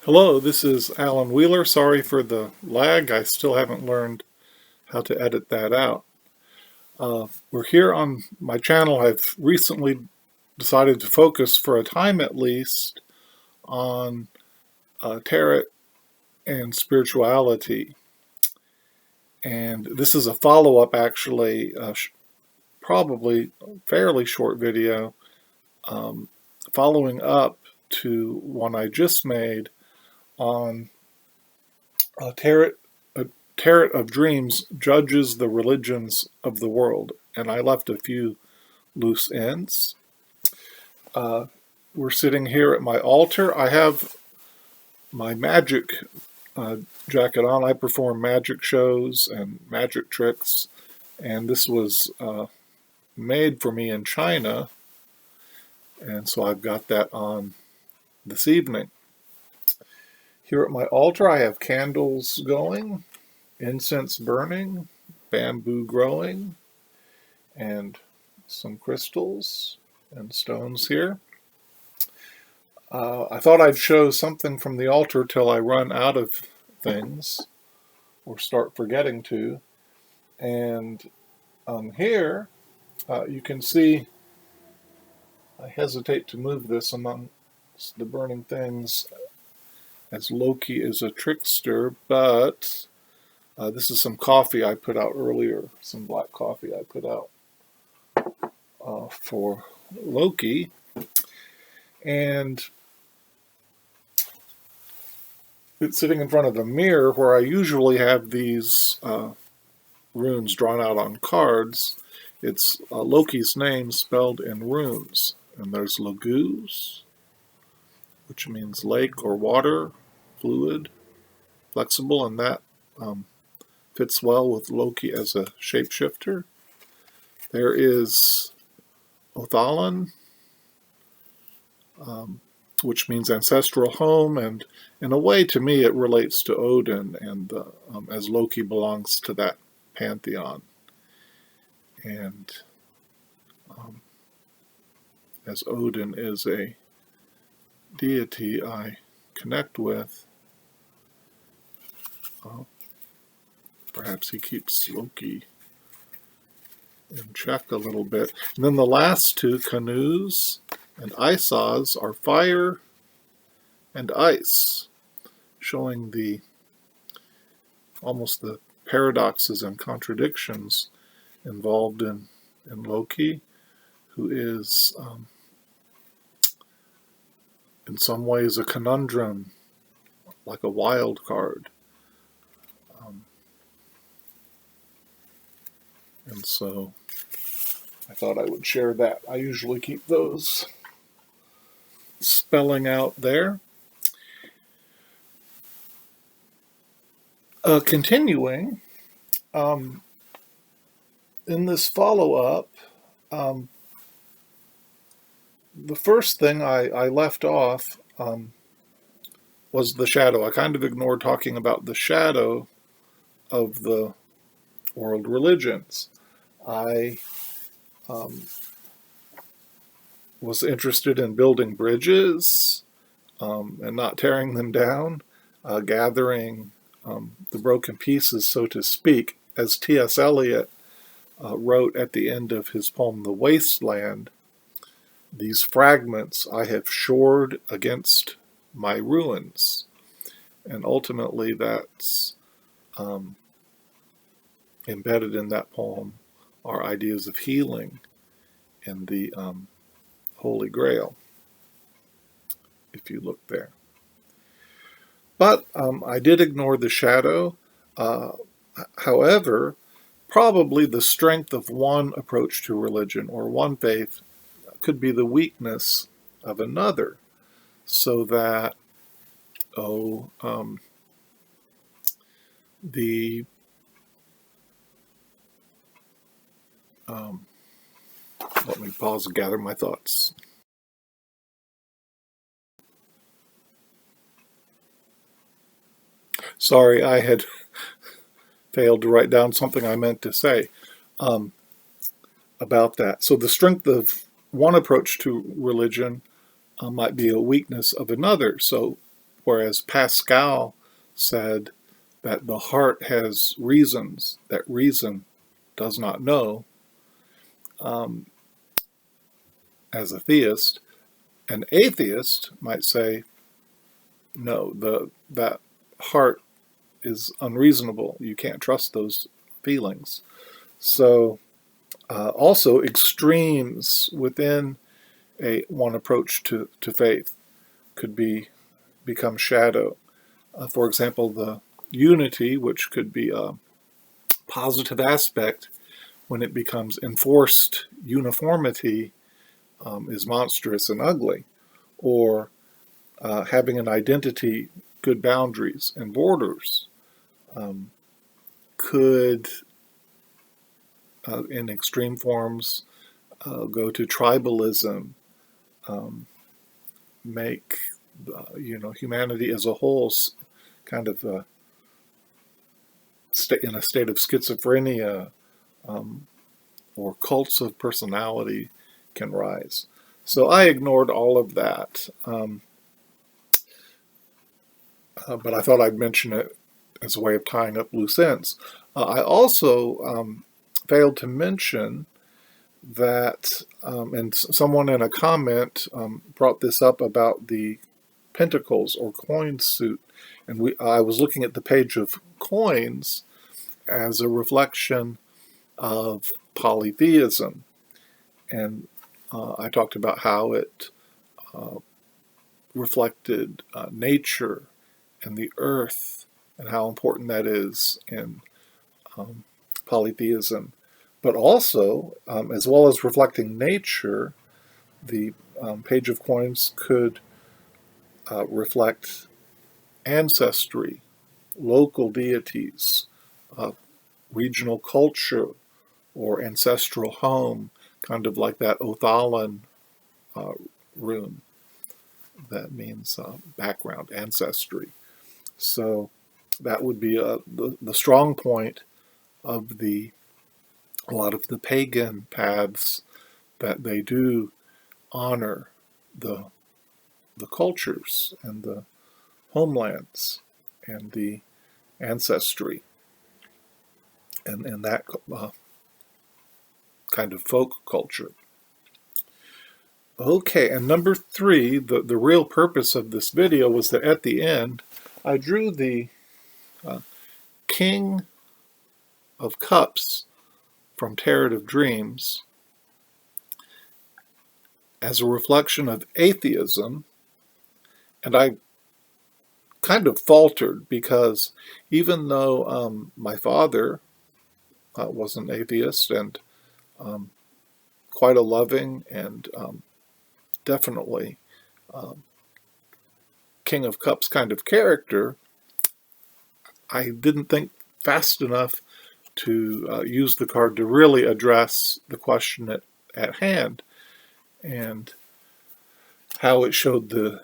Hello, this is Alan Wheeler. Sorry for the lag. I still haven't learned how to edit that out. We're here on my channel. I've recently decided to focus, for a time at least, on tarot and spirituality. And this is a follow-up, actually, probably fairly short video, following up to one I just made on tarot. Tarot of Dreams judges the religions of the world, and I left a few loose ends. We're sitting here at my altar. I have my magic jacket on. I perform magic shows and magic tricks, and this was made for me in China, and so I've got that on this evening. Here at my altar, I have candles going, incense burning, bamboo growing, and some crystals and stones here. I thought I'd show something from the altar till I run out of things or start forgetting to. And here you can see, I hesitate to move this amongst the burning things as Loki is a trickster, but this is some coffee I put out earlier, some black coffee I put out for Loki. And it's sitting in front of a mirror where I usually have these runes drawn out on cards. It's Loki's name spelled in runes. And there's Laguz, which means lake or water, fluid, flexible, and that fits well with Loki as a shapeshifter. There is Othalan, which means ancestral home, and in a way, to me, it relates to Odin, and as Loki belongs to that pantheon. And as Odin is a deity I connect with, perhaps he keeps Loki in check a little bit. And then the last two, Canus and Isaz, are fire and ice, showing almost the paradoxes and contradictions involved in Loki, who is in some ways a conundrum, like a wild card. And so I thought I would share that. I usually keep those spelling out there. Continuing, in this follow-up, the first thing I left off was the shadow. I kind of ignored talking about the shadow of the world religions. I was interested in building bridges and not tearing them down, gathering the broken pieces, so to speak. As T.S. Eliot wrote at the end of his poem, The Wasteland, these fragments I have shored against my ruins. And ultimately that's embedded in that poem are ideas of healing and the Holy Grail, if you look there. But I did ignore the shadow. However, probably the strength of one approach to religion or one faith could be the weakness of another, so that let me pause and gather my thoughts. Sorry, I had failed to write down something I meant to say about that. So the strength of one approach to religion might be a weakness of another. So whereas Pascal said that the heart has reasons that reason does not know. As a theist, an atheist might say, no, that heart is unreasonable. You can't trust those feelings. So also extremes within one approach to faith could become shadow. For example, the unity, which could be a positive aspect, when it becomes enforced uniformity, is monstrous and ugly. Or having an identity, good boundaries and borders, could, in extreme forms, go to tribalism, make humanity as a whole kind of in a state of schizophrenia, or cults of personality can rise. So I ignored all of that, but I thought I'd mention it as a way of tying up loose ends. I also failed to mention that, and someone in a comment brought this up about the pentacles or coin suit, and I was looking at the page of coins as a reflection of polytheism, and I talked about how it reflected nature and the earth and how important that is in polytheism. But also, as well as reflecting nature, the page of coins could reflect ancestry, local deities, regional culture, or ancestral home, kind of like that Othalan rune that means background, ancestry. So that would be the strong point of a lot of the pagan paths, that they do honor the cultures and the homelands and the ancestry and that kind of folk culture. Okay, and number 3, the real purpose of this video was that at the end I drew the King of Cups from Tarot of Dreams as a reflection of atheism, and I kind of faltered because even though my father was an atheist and quite a loving and definitely King of Cups kind of character, I didn't think fast enough to use the card to really address the question at hand and how it showed the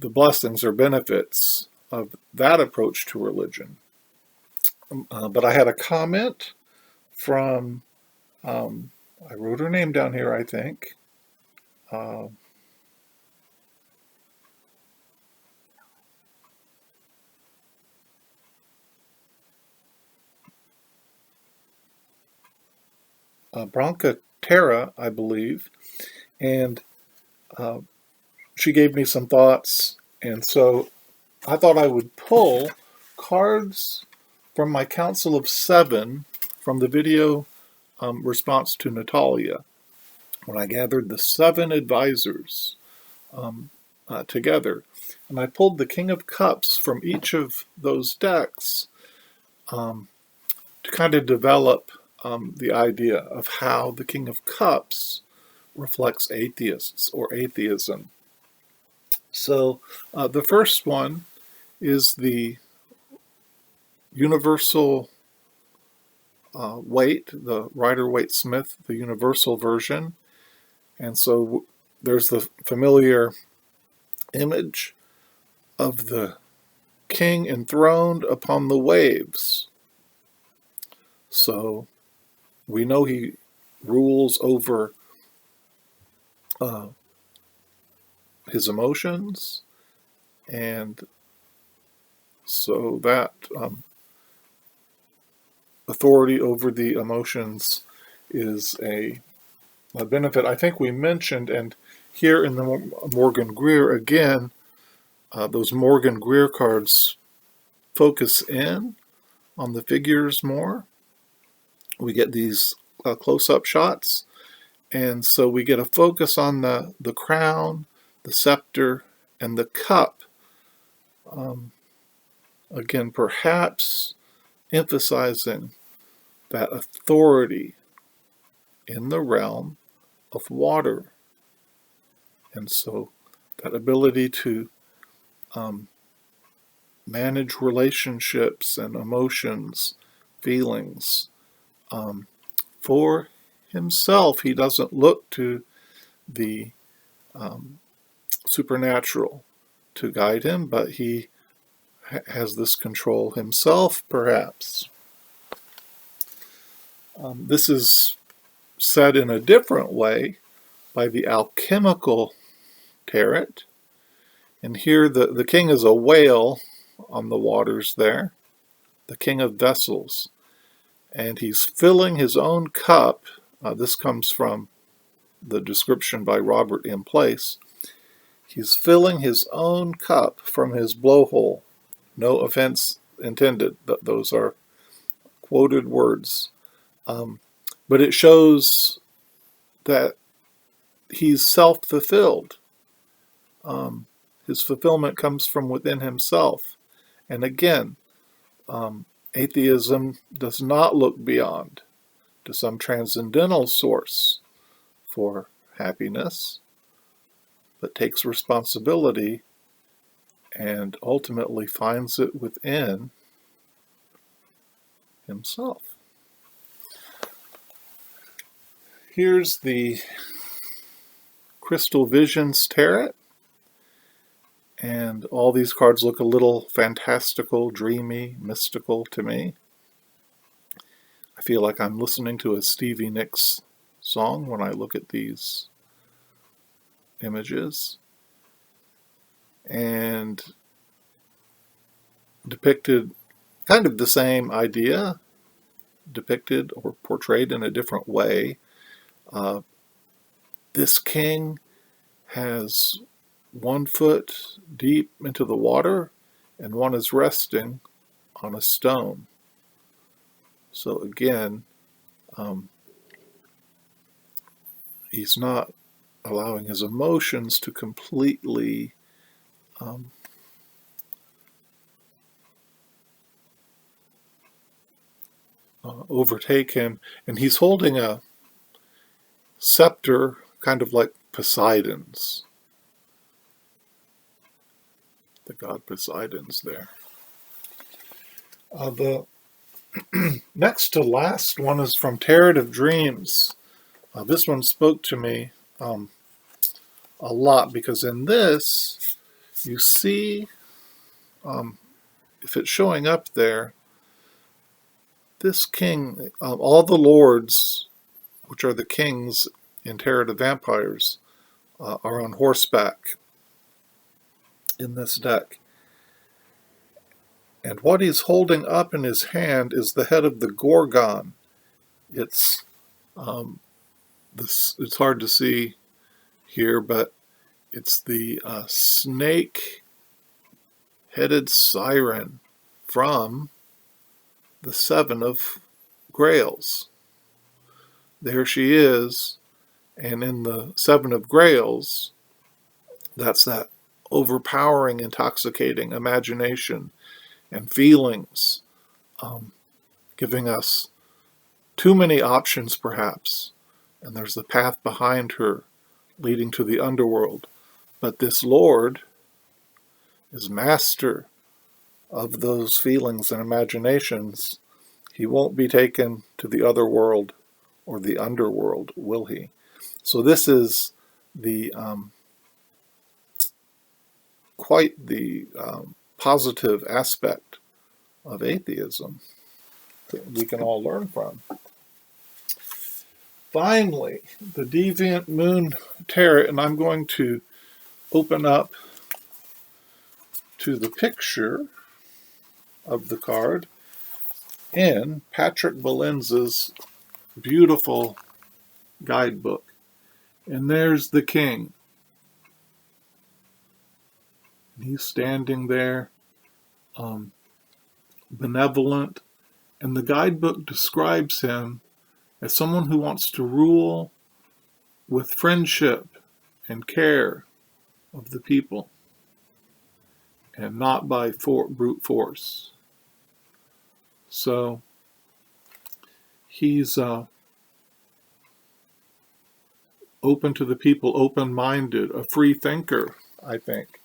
blessings or benefits of that approach to religion. But I had a comment from, I wrote her name down here, I think. Branca Terra, I believe, and she gave me some thoughts, and so I thought I would pull cards from my Council of 7 from the video response to Natalia, when I gathered the 7 advisors together. And I pulled the King of Cups from each of those decks to kind of develop the idea of how the King of Cups reflects atheists or atheism. So the first one is the universal Waite, the Rider-Waite-Smith, the universal version. And so there's the familiar image of the king enthroned upon the waves. So we know he rules over his emotions and So that authority over the emotions is a benefit I think we mentioned. And here in the Morgan Greer again, those Morgan Greer cards focus in on the figures more. We get these close-up shots, and so we get a focus on the crown, the scepter, and the cup. Again, perhaps emphasizing that authority in the realm of water. And so that ability to manage relationships and emotions, feelings. For himself, he doesn't look to the supernatural to guide him, but he has this control himself, perhaps. This is said in a different way by the alchemical tarot. And here the king is a whale on the waters there, the king of vessels. And he's filling his own cup. This comes from the description by Robert M. Place. He's filling his own cup from his blowhole. No offense intended. Those are quoted words. But it shows that he's self-fulfilled. His fulfillment comes from within himself. And again, atheism does not look beyond to some transcendental source for happiness, but takes responsibility and ultimately finds it within himself. Here's the Crystal Visions Tarot. And all these cards look a little fantastical, dreamy, mystical to me. I feel like I'm listening to a Stevie Nicks song when I look at these images. And depicted kind of the same idea, depicted or portrayed in a different way. This king has one foot deep into the water and one is resting on a stone. So again, he's not allowing his emotions to completely overtake him. And he's holding a scepter, kind of like Poseidon's. The god Poseidon's there. The next to last one is from Tarot of Dreams. This one spoke to me a lot because in this, you see, if it's showing up there, this king, all the lords, which are the kings in Tarot of Vampires, are on horseback in this deck. And what he's holding up in his hand is the head of the Gorgon. It's it's hard to see here, but it's the snake-headed siren from the Seven of Grails. There she is, and in the Seven of Grails, that's that overpowering, intoxicating imagination and feelings, giving us too many options perhaps, and there's the path behind her leading to the underworld. But this Lord is master of those feelings and imaginations. He won't be taken to the other world or the underworld, will he? So this is the quite the positive aspect of atheism that we can all learn from. Finally, the Deviant Moon Tarot, and I'm going to open up to the picture of the card in Patrick Valenz's beautiful guidebook. And there's the king. He's standing there, benevolent, and the guidebook describes him as someone who wants to rule with friendship and care of the people, and not by brute force. So he's open to the people, open-minded, a free thinker, I think.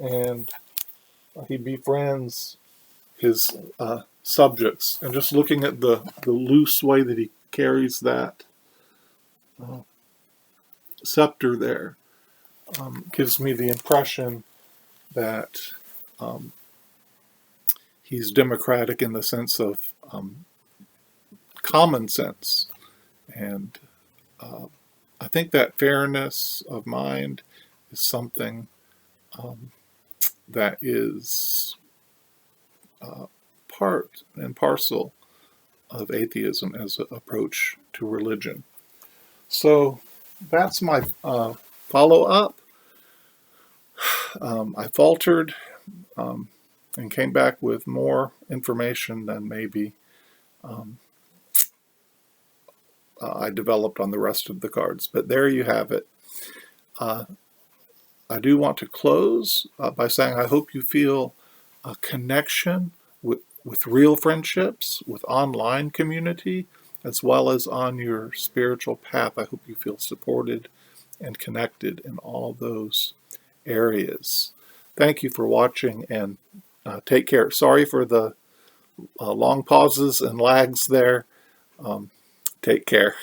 And he befriends his subjects. And just looking at the loose way that he carries that scepter there gives me the impression that he's democratic in the sense of common sense. And I think that fairness of mind is something that is part and parcel of atheism as an approach to religion. So that's my follow-up. I faltered and came back with more information than maybe I developed on the rest of the cards. But there you have it. I do want to close by saying I hope you feel a connection with real friendships, with online community, as well as on your spiritual path. I hope you feel supported and connected in all of those areas. Thank you for watching, and take care. Sorry for the long pauses and lags there. Take care.